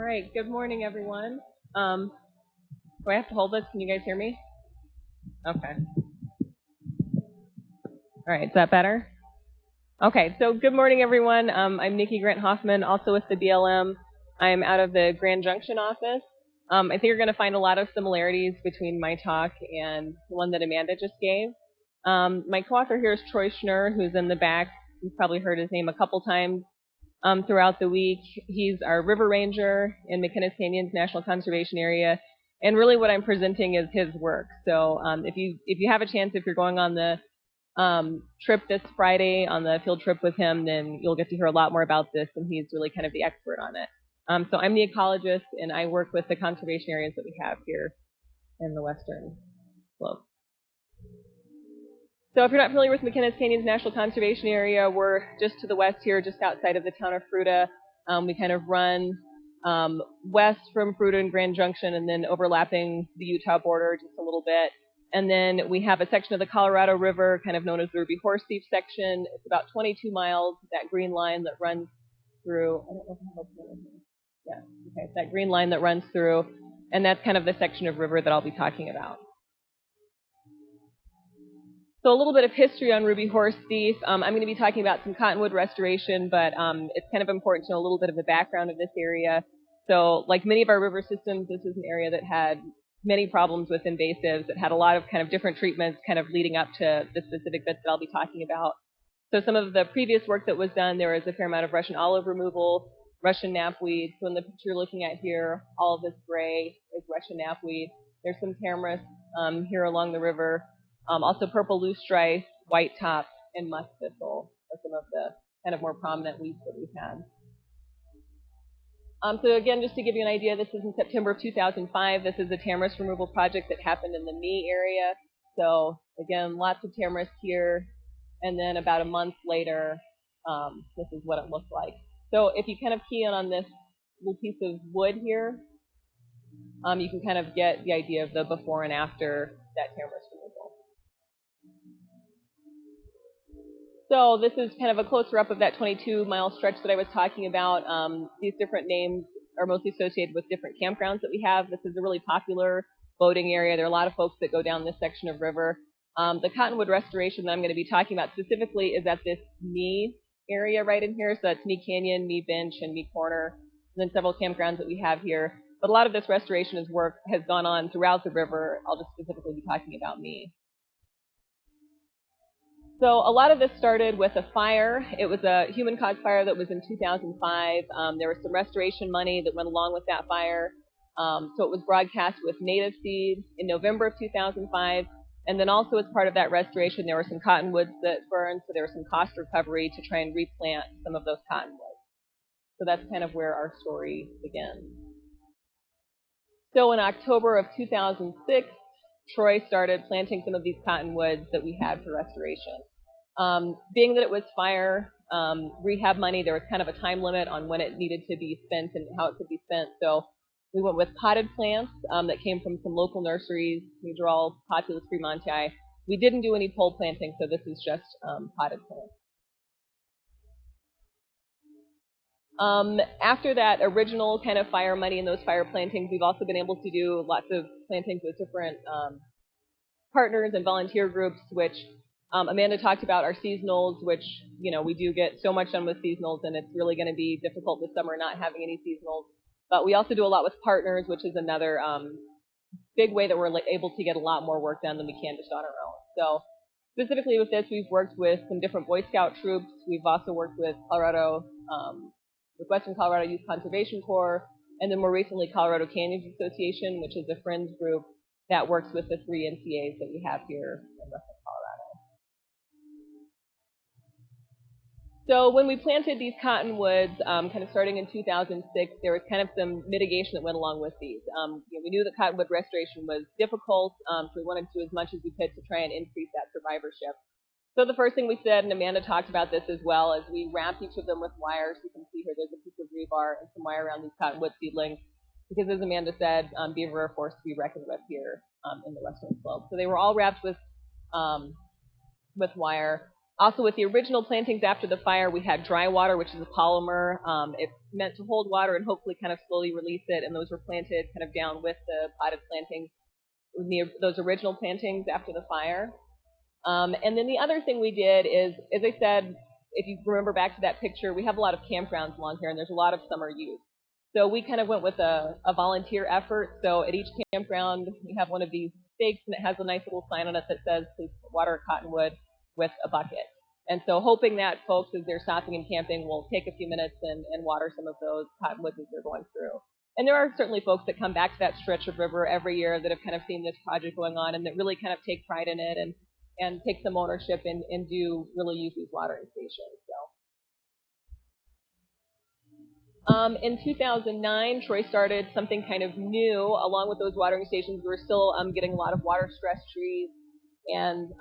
right, good morning, everyone. Do I have to hold this? Can you guys hear me? Okay. All right, is that better? Okay, so good morning, everyone. I'm Nikki Hoffman, also with the BLM. I'm out of the Grand Junction office. I think you're going to find a lot of similarities between my talk and the one that Amanda just gave. My co-author here is Troy Schnur, who's in the back. You've probably heard his name a couple times throughout the week. He's our river ranger in McInnis Canyons National Conservation Area. And really what I'm presenting is his work. So if you have a chance, if you're going on the trip this Friday on the field trip with him, then you'll get to hear a lot more about this, and he's really kind of the expert on it. So I'm the ecologist, and I work with the conservation areas that we have here in the western slope. So if you're not familiar with McInnis Canyons National Conservation Area, we're just to the west here, just outside of the town of Fruita. We kind of run west from Fruita and Grand Junction, and then overlapping the Utah border just a little bit. And then we have a section of the Colorado River, kind of known as the Ruby Horsethief section. It's about 22 miles, that green line that runs through. I don't know if I have a here. Yeah, okay, that green line that runs through. And that's kind of the section of river that I'll be talking about. So a little bit of history on Ruby Horsethief. I'm going to be talking about some cottonwood restoration, but it's kind of important to know a little bit of the background of this area. So like many of our river systems, this is an area that had many problems with invasives. It had a lot of kind of different treatments kind of leading up to the specific bits that I'll be talking about. So some of the previous work that was done, there was a fair amount of Russian olive removal, Russian knapweed. So in the picture you're looking at here, all of this gray is Russian knapweed. There's some tamaris here along the river. Also purple loosestrife, white top, and musk thistle are some of the kind of more prominent weeds that we've had. So again, just to give you an idea, this is in September of 2005. This is a tamaris removal project that happened in the Me area. So again, lots of tamaris here. And then about a month later, this is what it looked like. So if you kind of key in on this little piece of wood here, you can kind of get the idea of the before and after that tamaris removal. So this is kind of a closer up of that 22-mile stretch that I was talking about. These different names are mostly associated with different campgrounds that we have. This is a really popular boating area. There are a lot of folks that go down this section of river. The cottonwood restoration that I'm going to be talking about specifically is at this Me area right in here. So that's Me Canyon, Me Bench, and Me Corner, and then several campgrounds that we have here. But a lot of this restoration work has gone on throughout the river. I'll just specifically be talking about Me. So a lot of this started with a fire. It was a human-caused fire that was in 2005. There was some restoration money that went along with that fire. So it was broadcast with native seed in November of 2005. And then also as part of that restoration, there were some cottonwoods that burned, so there was some cost recovery to try and replant some of those cottonwoods. So that's kind of where our story begins. So in October of 2006, Troy started planting some of these cottonwoods that we had for restoration. Being that it was fire rehab money, there was kind of a time limit on when it needed to be spent and how it could be spent. So we went with potted plants that came from some local nurseries. These are all Populus freemontii. We didn't do any pole planting, so this is just potted plants. After that original kind of fire money and those fire plantings, we've also been able to do lots of plantings with different partners and volunteer groups, which Amanda talked about our seasonals, which, you know, we do get so much done with seasonals, and it's really going to be difficult this summer not having any seasonals. But we also do a lot with partners, which is another big way that we're able to get a lot more work done than we can just on our own. So specifically with this, we've worked with some different Boy Scout troops. We've also worked with with Western Colorado Youth Conservation Corps, and then more recently Colorado Canyons Association, which is a friends group that works with the 3 NCAs that we have here in Western Colorado. So when we planted these cottonwoods, kind of starting in 2006, there was kind of some mitigation that went along with these. We knew that cottonwood restoration was difficult, so we wanted to do as much as we could to try and increase that survivorship. So the first thing we said, and Amanda talked about this as well, is we wrapped each of them with wires. You can see here there's a piece of rebar and some wire around these cottonwood seedlings, because as Amanda said, beaver are a force to be reckoned with here in the western slope. So they were all wrapped with wire. Also, with the original plantings after the fire, we had dry water, which is a polymer. It's meant to hold water and hopefully kind of slowly release it, and those were planted kind of down with the potted plantings, those original plantings after the fire. And then the other thing we did is, as I said, if you remember back to that picture, we have a lot of campgrounds along here, and there's a lot of summer use. So we kind of went with a volunteer effort. So at each campground, we have one of these stakes, and it has a nice little sign on it that says, please water cottonwood with a bucket. And so hoping that folks, as they're stopping and camping, will take a few minutes and water some of those cottonwoods as they're going through. And there are certainly folks that come back to that stretch of river every year that have kind of seen this project going on and that really kind of take pride in it and take some ownership and do really use these watering stations. So. In 2009, Troy started something kind of new. Along with those watering stations, we were still getting a lot of water-stressed trees, and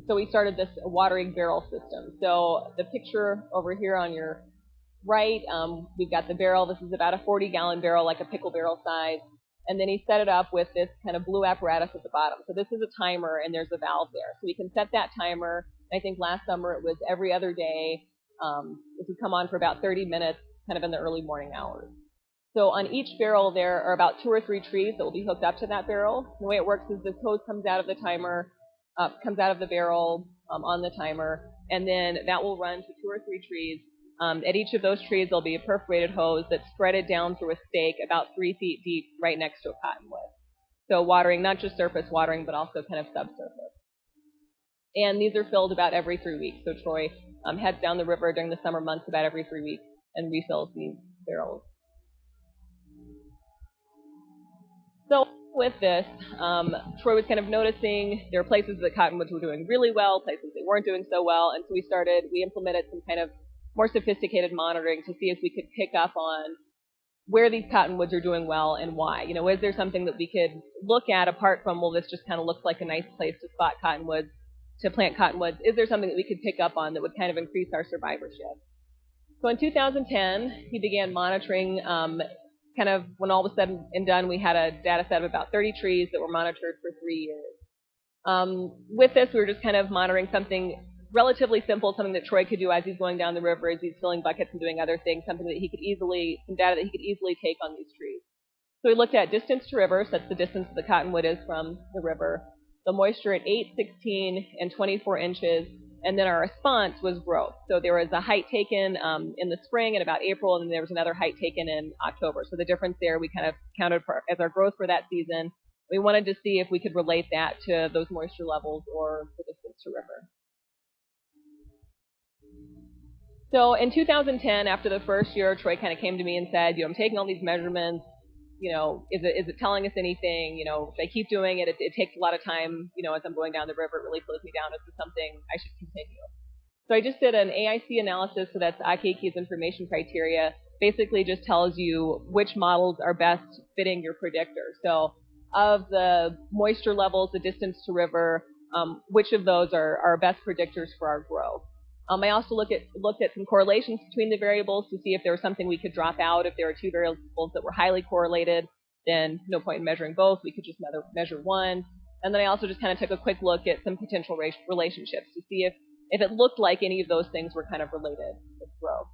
so we started this watering barrel system. So the picture over here on your right, we've got the barrel. This is about a 40-gallon barrel, like a pickle barrel size. And then he set it up with this kind of blue apparatus at the bottom. So this is a timer, and there's a valve there. So we can set that timer. I think last summer it was every other day. It would come on for about 30 minutes, kind of in the early morning hours. So on each barrel there are about 2 or 3 trees that will be hooked up to that barrel. The way it works is this hose comes out of the timer, comes out of the barrel on the timer, and then that will run to 2 or 3 trees. At each of those trees, there'll be a perforated hose that's threaded down through a stake about 3 feet deep right next to a cottonwood. So watering, not just surface watering, but also kind of subsurface. And these are filled about every 3 weeks. So Troy heads down the river during the summer months about every 3 weeks and refills these barrels. So with this, Troy was kind of noticing there were places that cottonwoods were doing really well, places they weren't doing so well, and so we implemented some kind of more sophisticated monitoring to see if we could pick up on where these cottonwoods are doing well and why. You know, is there something that we could look at apart from, well, this just kind of looks like a nice place to spot cottonwoods, to plant cottonwoods? Is there something that we could pick up on that would kind of increase our survivorship? So in 2010, he began monitoring, kind of when all was said and done, we had a data set of about 30 trees that were monitored for 3 years. With this, we were just kind of monitoring something relatively simple, something that Troy could do as he's going down the river, as he's filling buckets and doing other things, some data that he could easily take on these trees. So we looked at distance to river, so that's the distance the cottonwood is from the river, the moisture at 8, 16, and 24 inches, and then our response was growth. So there was a height taken in the spring in about April, and then there was another height taken in October. So the difference there we kind of counted for as our growth for that season. We wanted to see if we could relate that to those moisture levels or the distance to river. So in 2010, after the first year, Troy kind of came to me and said, I'm taking all these measurements. Is it telling us anything? If I keep doing it, it takes a lot of time. As I'm going down the river, it really slows me down. Is this something I should continue? So I just did an AIC analysis. So that's AIC's information criteria. Basically, just tells you which models are best fitting your predictor. So of the moisture levels, the distance to river, which of those are our best predictors for our growth? I also looked at some correlations between the variables to see if there was something we could drop out. If there were 2 variables that were highly correlated, then no point in measuring both. We could just measure one. And then I also just kind of took a quick look at some potential relationships to see if it looked like any of those things were kind of related with growth.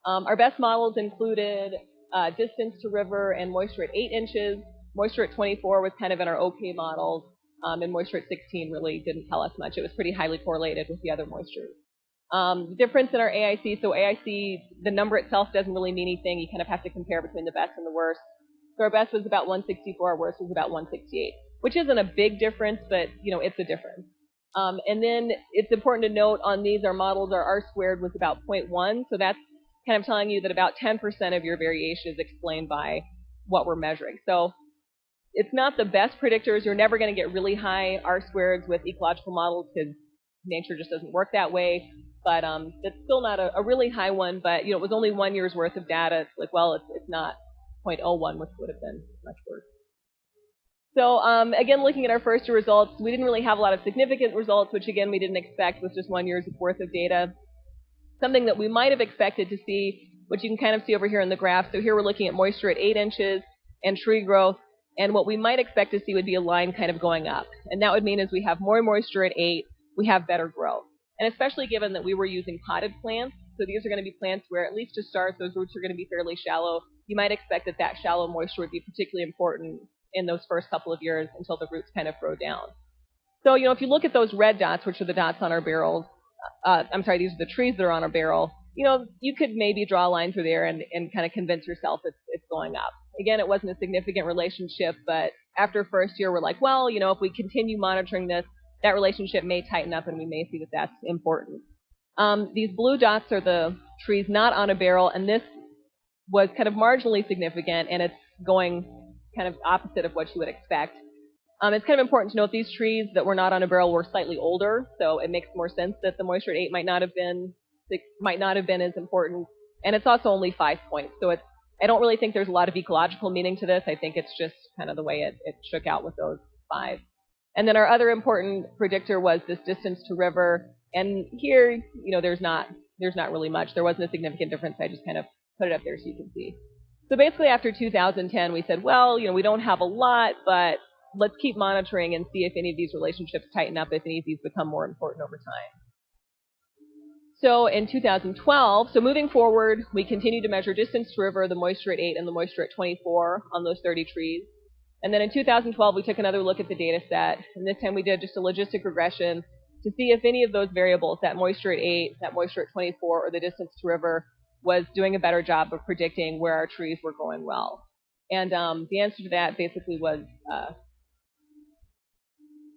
Our best models included distance to river and moisture at 8 inches. Moisture at 24 was kind of in our OK models, and moisture at 16 really didn't tell us much. It was pretty highly correlated with the other moistures. The difference in our AIC, so AIC, the number itself doesn't really mean anything. You kind of have to compare between the best and the worst. So our best was about 164, our worst was about 168, which isn't a big difference, but it's a difference. And then it's important to note on these, our models, our R-squared was about 0.1, so that's kind of telling you that about 10% of your variation is explained by what we're measuring. So it's not the best predictors. You're never going to get really high R-squareds with ecological models because nature just doesn't work that way. But it's still not a really high one, but it was only 1 year's worth of data. It's like, well, it's not 0.01, which would have been much worse. So again, looking at our first year results, we didn't really have a lot of significant results, which again we didn't expect with just 1 year's worth of data. Something that we might have expected to see, which you can kind of see over here in the graph. So here we're looking at moisture at 8 inches and tree growth, and what we might expect to see would be a line kind of going up. And that would mean as we have more moisture at 8, we have better growth. And especially given that we were using potted plants, so these are going to be plants where, at least to start, those roots are going to be fairly shallow. You might expect that that shallow moisture would be particularly important in those first couple of years until the roots kind of grow down. So, if you look at those red dots, which are the dots on our barrels, these are the trees that are on our barrel, you could maybe draw a line through there and kind of convince yourself it's going up. Again, it wasn't a significant relationship, but after first year, we're like, well, if we continue monitoring this, that relationship may tighten up and we may see that that's important. These blue dots are the trees not on a barrel, and this was kind of marginally significant, and it's going kind of opposite of what you would expect. It's kind of important to note these trees that were not on a barrel were slightly older, so it makes more sense that the moisture at 8 might not have been as important, and it's also only 5 points. So I don't really think there's a lot of ecological meaning to this. I think it's just kind of the way it shook out with those 5. And then our other important predictor was this distance to river, and here, there's not really much. There wasn't a significant difference. I just kind of put it up there so you can see. So basically, after 2010, we said, well, we don't have a lot, but let's keep monitoring and see if any of these relationships tighten up, if any of these become more important over time. So in 2012, so moving forward, we continued to measure distance to river, the moisture at 8, and the moisture at 24 on those 30 trees. And then in 2012, we took another look at the data set, and this time we did just a logistic regression to see if any of those variables, that moisture at 8, that moisture at 24, or the distance to river, was doing a better job of predicting where our trees were going well. And the answer to that basically was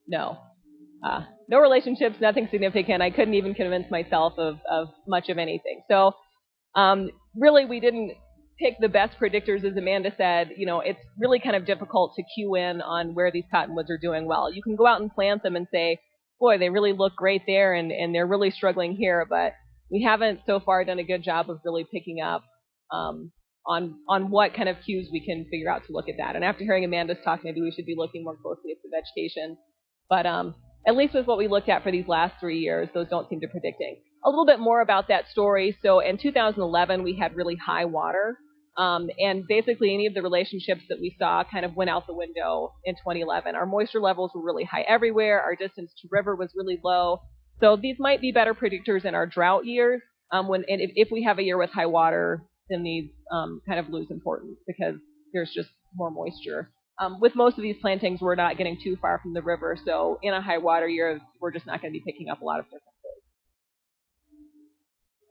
no. No relationships, nothing significant. I couldn't even convince myself of much of anything. So really, we didn't pick the best predictors, as Amanda said. It's really kind of difficult to cue in on where these cottonwoods are doing well. You can go out and plant them and say, boy, they really look great there, and they're really struggling here, but we haven't so far done a good job of really picking up on what kind of cues we can figure out to look at that. And after hearing Amanda's talk, maybe we should be looking more closely at the vegetation. But at least with what we looked at for these last 3 years, those don't seem to be predicting. A little bit more about that story. So in 2011, we had really high water. And basically any of the relationships that we saw kind of went out the window in 2011. Our moisture levels were really high everywhere. Our distance to river was really low. So these might be better predictors in our drought years. If we have a year with high water, then these kind of lose importance because there's just more moisture. With most of these plantings, we're not getting too far from the river, so in a high water year, we're just not going to be picking up a lot of differences.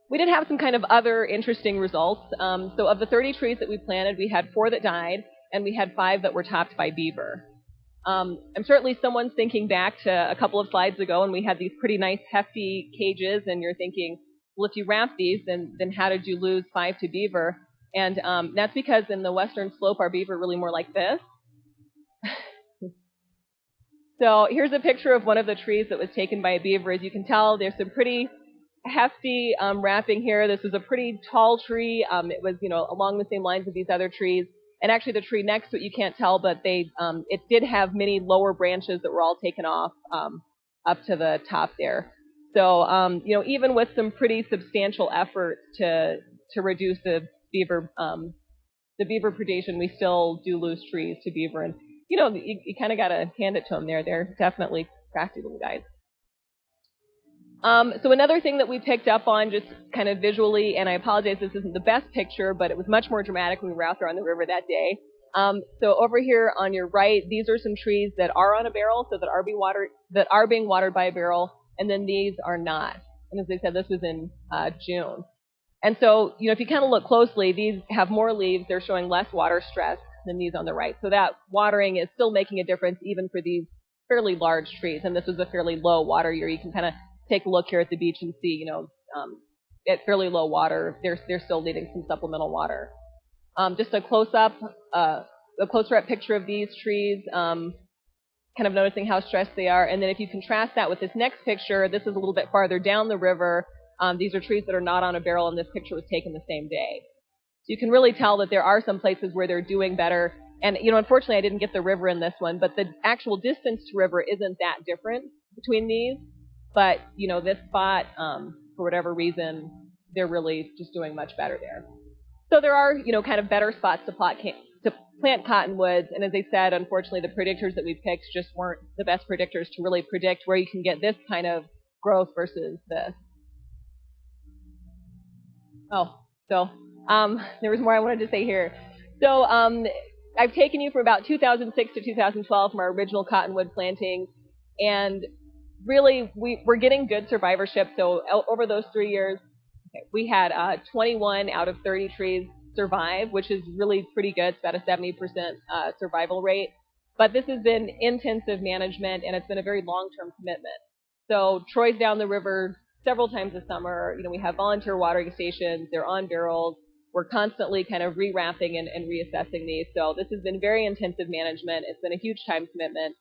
We did have some kind of other interesting results. So of the 30 trees that we planted, we had 4 that died, and we had 5 that were topped by beaver. I'm certainly someone's thinking back to a couple of slides ago, and we had these pretty nice hefty cages, and you're thinking, well, if you wrap these, then how did you lose 5 to beaver? And that's because in the western slope, our beaver are really more like this. So here's a picture of one of the trees that was taken by a beaver. As you can tell, there's some pretty hefty wrapping here. This was a pretty tall tree. It was, along the same lines of these other trees. And actually, the tree next to it, you can't tell, but it did have many lower branches that were all taken off up to the top there. So, even with some pretty substantial efforts to reduce the beaver predation, we still do lose trees to beaver. And you kind of got to hand it to them there. They're definitely crafty little guys. So another thing that we picked up on just kind of visually, and I apologize, this isn't the best picture, but it was much more dramatic when we were out there on the river that day. So over here on your right, these are some trees that are on a barrel, so that are being watered by a barrel, and then these are not. And as I said, this was in June. And so, if you kind of look closely, these have more leaves. They're showing less water stress than these on the right. So that watering is still making a difference even for these fairly large trees. And this was a fairly low water year. You can kind of take a look here at the beach and see, at fairly low water, they're still needing some supplemental water. Just a closer up picture of these trees, kind of noticing how stressed they are. And then if you contrast that with this next picture, this is a little bit farther down the river. These are trees that are not on a barrel, and this picture was taken the same day. So you can really tell that there are some places where they're doing better. And, unfortunately, I didn't get the river in this one, but the actual distance to river isn't that different between these. But, this spot, for whatever reason, they're really just doing much better there. So there are, kind of better spots to plant cottonwoods. And as I said, unfortunately, the predictors that we picked just weren't the best predictors to really predict where you can get this kind of growth versus this. Oh, so there was more I wanted to say here. So I've taken you from about 2006 to 2012 from our original cottonwood plantings, and really we're getting good survivorship. So over those 3 years, we had 21 out of 30 trees survive, which is really pretty good. It's about a 70% survival rate. But this has been intensive management, and it's been a very long-term commitment. So Troy's down the river several times a summer. You know, we have volunteer watering stations. They're on barrels. We're constantly kind of rewrapping and reassessing these. So this has been very intensive management. It's been a huge time commitment.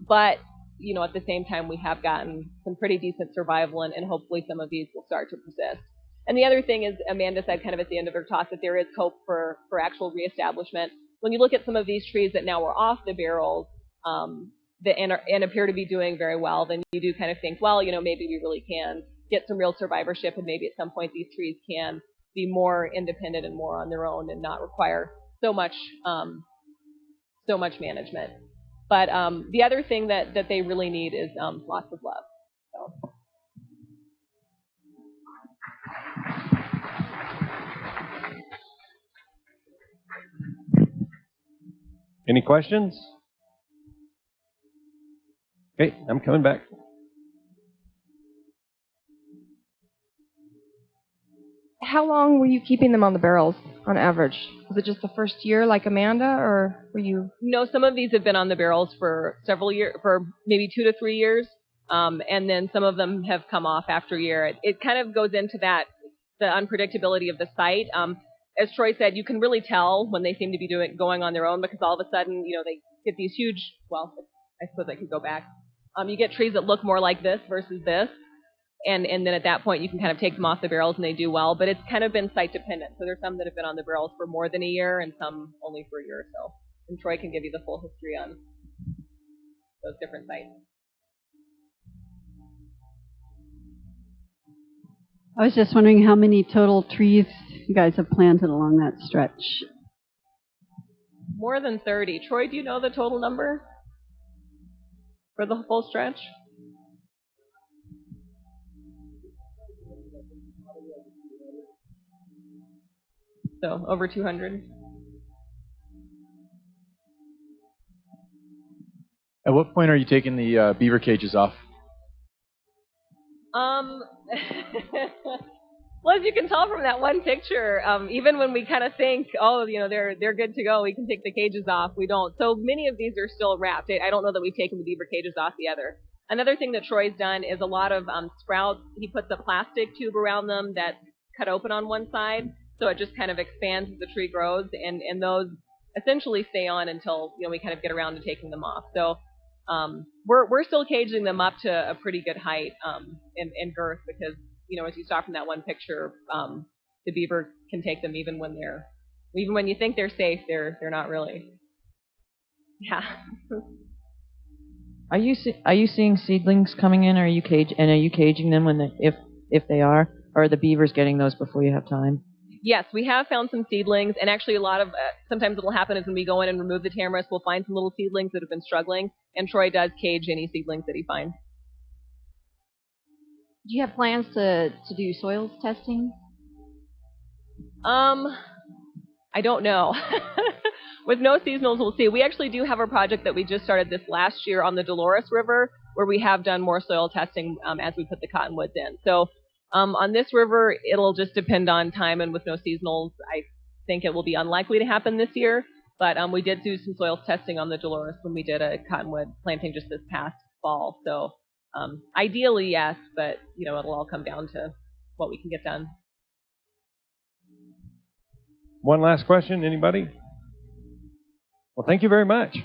But, you know, at the same time, we have gotten some pretty decent survival, and hopefully some of these will start to persist. And the other thing is, Amanda said kind of at the end of her talk that there is hope for actual reestablishment. When you look at some of these trees that now are off the barrels and appear to be doing very well, then you do kind of think, well, you know, maybe we really can get some real survivorship, and maybe at some point these trees can be more independent and more on their own and not require so much management. But the other thing that they really need is lots of love. So. Any questions? Okay, I'm coming back. How long were you keeping them on the barrels on average? Was it just the first year like Amanda, or were you? No, some of these have been on the barrels for several years, for maybe 2 to 3 years. And then some of them have come off after a year. It kind of goes into that, the unpredictability of the site. As Troy said, you can really tell when they seem to be going on their own, because all of a sudden, you know, they get these huge, well, I suppose I could go back. You get trees that look more like this versus this. And then at that point, you can kind of take them off the barrels and they do well. But it's kind of been site dependent. So there's some that have been on the barrels for more than a year and some only for a year or so. And Troy can give you the full history on those different sites. I was just wondering how many total trees you guys have planted along that stretch. More than 30. Troy, do you know the total number for the full stretch? So over 200. At what point are you taking the beaver cages off? Well, as you can tell from that one picture, even when we kind of think, oh, you know, they're good to go, we can take the cages off, we don't. So many of these are still wrapped. I don't know that we've taken the beaver cages off yet. Another thing that Troy's done is a lot of sprouts. He puts a plastic tube around them that's cut open on one side, so it just kind of expands as the tree grows, and those essentially stay on until, you know, we kind of get around to taking them off. So we're still caging them up to a pretty good height and girth, because, you know, as you saw from that one picture, the beaver can take them even when you think they're safe, they're not really. Yeah. Are you seeing seedlings coming in, or are you caging them when if they are, or are the beavers getting those before you have time? Yes, we have found some seedlings, and actually a lot of sometimes what will happen is when we go in and remove the tamaris, we'll find some little seedlings that have been struggling, and Troy does cage any seedlings that he finds. Do you have plans to do soils testing? I don't know. With no seasonals, we'll see. We actually do have a project that we just started this last year on the Dolores River, where we have done more soil testing as we put the cottonwoods in. So on this river, it'll just depend on time, and with no seasonals, I think it will be unlikely to happen this year. But we did do some soil testing on the Dolores when we did a cottonwood planting just this past fall. So ideally, yes, but, you know, it'll all come down to what we can get done. One last question, anybody? Well, thank you very much.